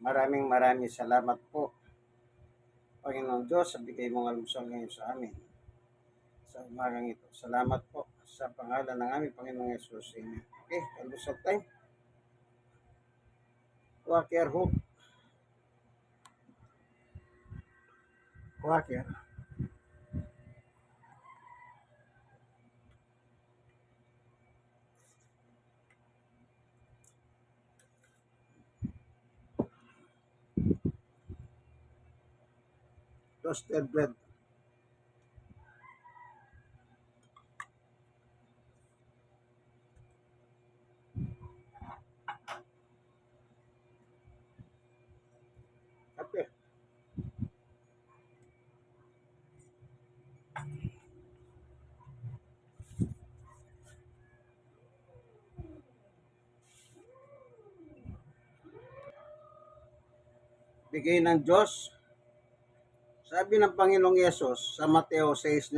Maraming salamat po, Panginoong Diyos, sa bigay mong almusal ngayon sa amin sa umagang ito. Salamat po sa pangalan ng aming Panginoong Yesus. Amen. Okay, almusal time. Quaker hope. Quaker. Toasted bread. Kape. Bigay ng Diyos. Sabi ng Panginoong Yesus sa Mateo 6:9,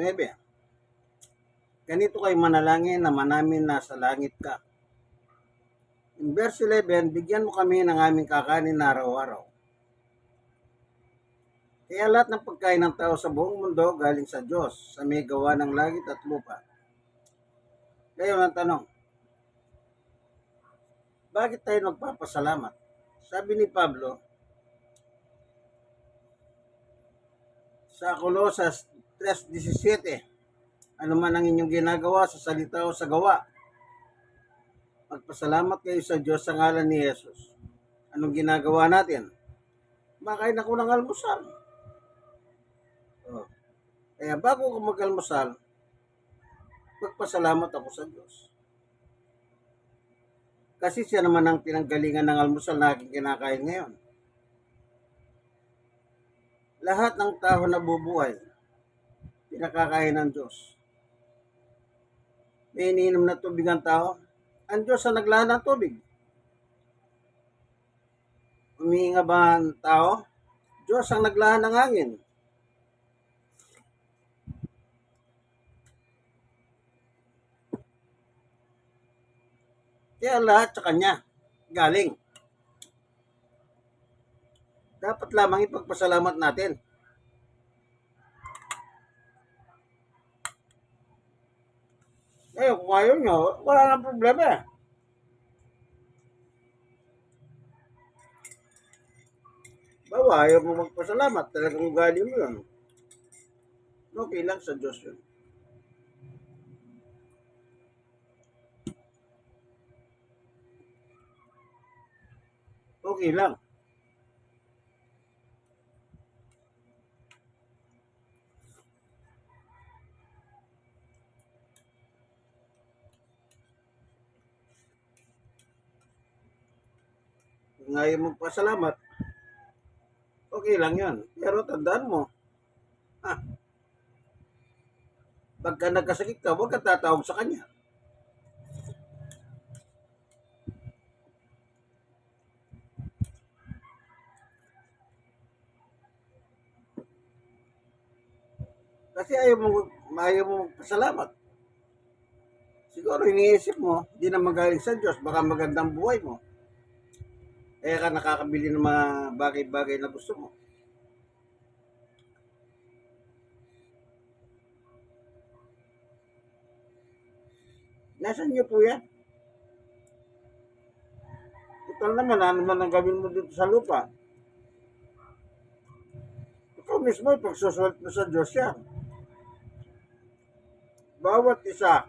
ganito kayo manalangin na manamin na sa langit ka. In verse 11, bigyan mo kami ng aming kakanin na araw-araw. Kaya lahat ng pagkain ng tao sa buong mundo galing sa Diyos, sa may gawa ng langit at lupa. Ngayon ang tanong, bakit tayo nagpapasalamat? Sabi ni Pablo sa Colosas 3:17, ano man ang inyong ginagawa sa salita o sa gawa, magpasalamat kayo sa Diyos sa ngalan ni Jesus. Anong ginagawa natin? Makain ako ng almusal. Oh. Kaya bago ko mag-almusal, magpasalamat ako sa Diyos. Kasi siya naman ang pinanggalingan ng almusal na aking kinakain ngayon. Lahat ng tao na bubuhay, pinakakain ng Diyos. May iniinom na tubig ang tao, ang Diyos ang naglaan ng tubig. Humihinga ba ang tao? Diyos ang naglaan ng hangin. Kaya lahat sa Kanya galing. Dapat lamang ipagpasalamat natin. Kung ayaw nyo, wala nang problema eh. Bawa, ayaw mo magpasalamat, talagang ugali mo yun. Okay lang sa Diyos yun. Okay lang. Kung ayaw magpasalamat, okay lang yan. Pero tandaan mo, pagka nagkasakit ka, huwag ka tatawag sa Kanya. Kasi ayaw mo magpasalamat. Siguro iniisip mo, di na magaling sa Diyos, baka magandang buhay mo. Kaya ka nakakabili ng mga bagay-bagay na gusto mo. Nasaan niyo po yan? Ito naman, ano man ang gawin mo dito sa lupa? Ikaw mismo, pagsusulat mo sa Diyos yan. Bawat isa,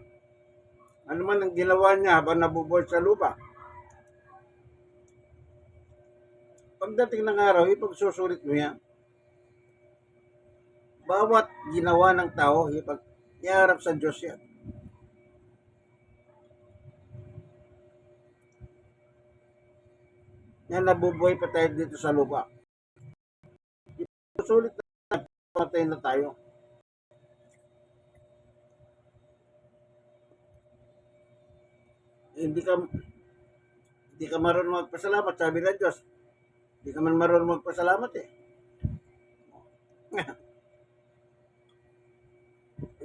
ano man ang ginawa niya habang nabubuhay sa lupa. Pagdating ng araw, ipagsusulit mo yan. Bawat ginawa ng tao, iharap sa Diyos yan. Yan nabubuhay pa tayo dito sa lupa. Sulit na patay na tayo. Hindi ka marunong magpasalamat, sabi ng Diyos. Hindi ka man marunong magpasalamat eh.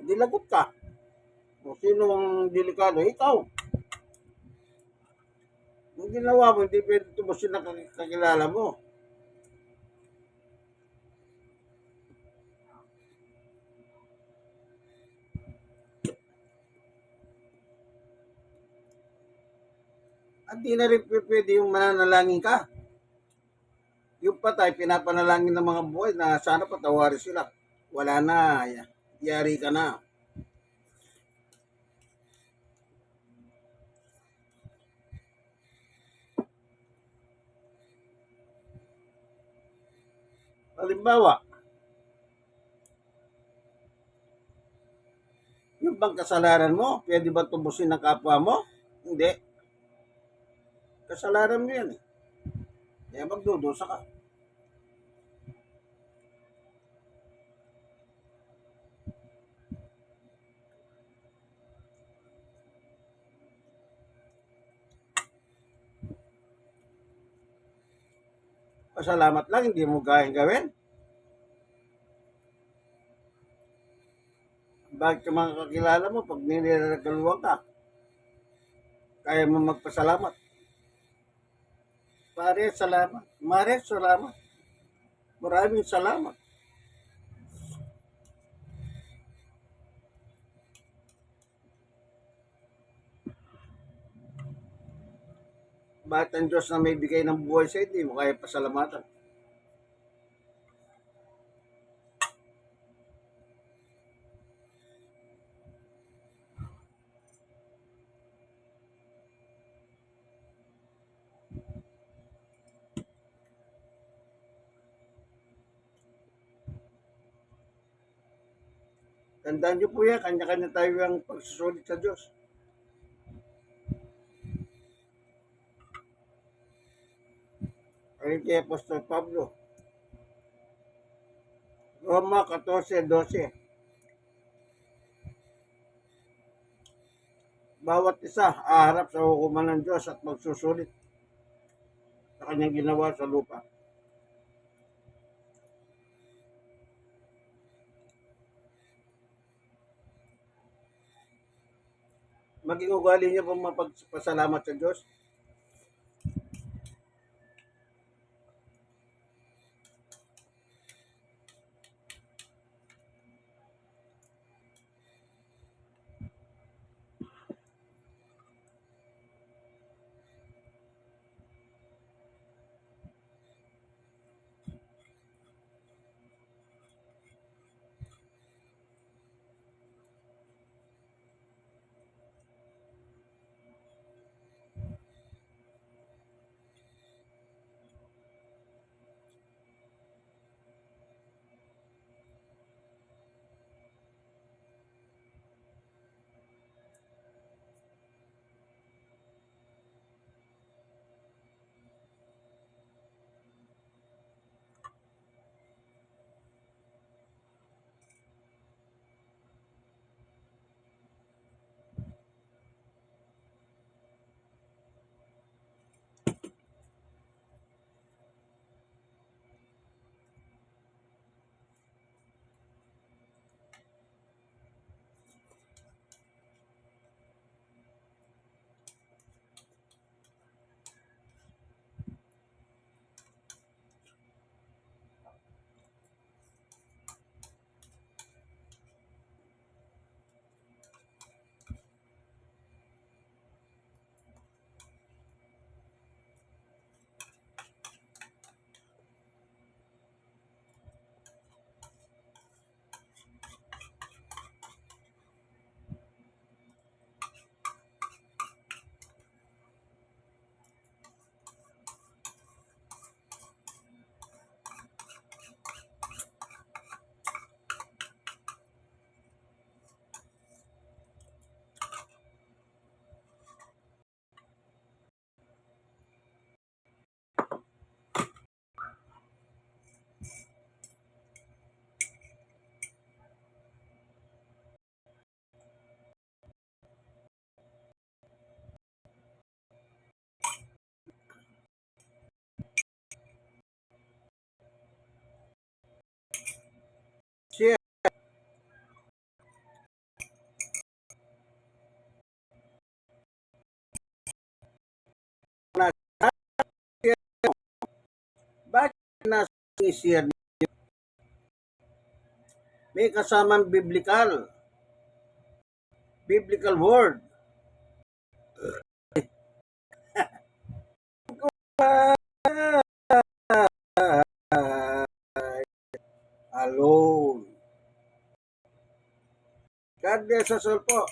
Hindi lagot ka. O sino ang delikado? Ikaw. Yung ginawa mo, hindi pwede tubusin na kakilala mo. At di na rin pwede yung mananalangin ka. Yung patay, pinapanalangin ng mga buhay na sana patawarin sila. Wala na, yari ka na. Halimbawa, yung bang kasalanan mo, pwede ba tubusin ng kapwa mo? Hindi. Kasalanan mo yan eh. Kaya magdudusa ka. Pasalamat lang, hindi mo kayang gawin. Bakit ka mga kakilala mo pag niliragaluhan ka? Kaya mo magpasalamat. Pare, salamat. Mare, salamat. Maraming salamat. Bakit ang Diyos na may bigay ng buhay sa hindi mo kaya pasalamatan? Tandaan niyo po yan, kanya-kanya tayo ang pagsusulit sa Diyos. Ayon kay Apostol Pablo, Roma 14:12. Bawat isa aharap sa hukuman ng Diyos at magsusulit sa kanyang ginawa sa lupa. Maging ugali niyo pong mapagpasalamat sa Diyos. i-share niyo. May kasamang biblical word. Alone. God bless us all po.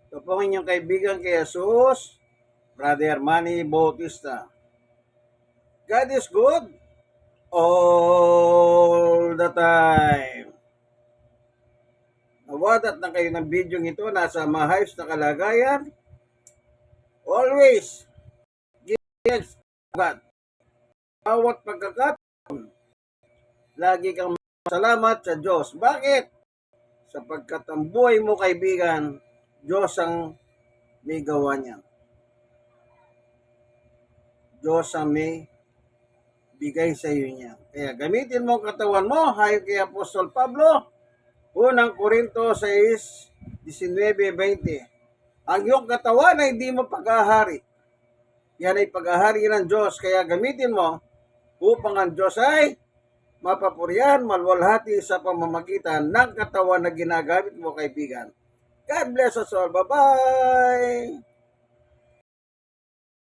Ito po ang inyong kaibigan kay Jesus, Brother Manny Bautista. God is good all the time. Nawadat na kayo ng video ito, nasa maayos na kalagayan. Always give thanks to God. Bawat pagkakataon, lagi kang salamat sa Diyos. Bakit? Sapagkat ang buhay mo, kaibigan, Diyos ang may gawa niya. Diyos ang may bigay sa iyo niya. Kaya gamitin mo ang katawan mo, hayo kay Apostol Pablo, unang Korinto 6:19-20. Ang iyong katawan ay hindi mo pag-ahari. Yan ay pag-ahari ng Diyos. Kaya gamitin mo upang ang Diyos ay mapapurihan, malwalhati sa pamamagitan ng katawan na ginagamit mo, kaibigan. God bless us all. Bye-bye!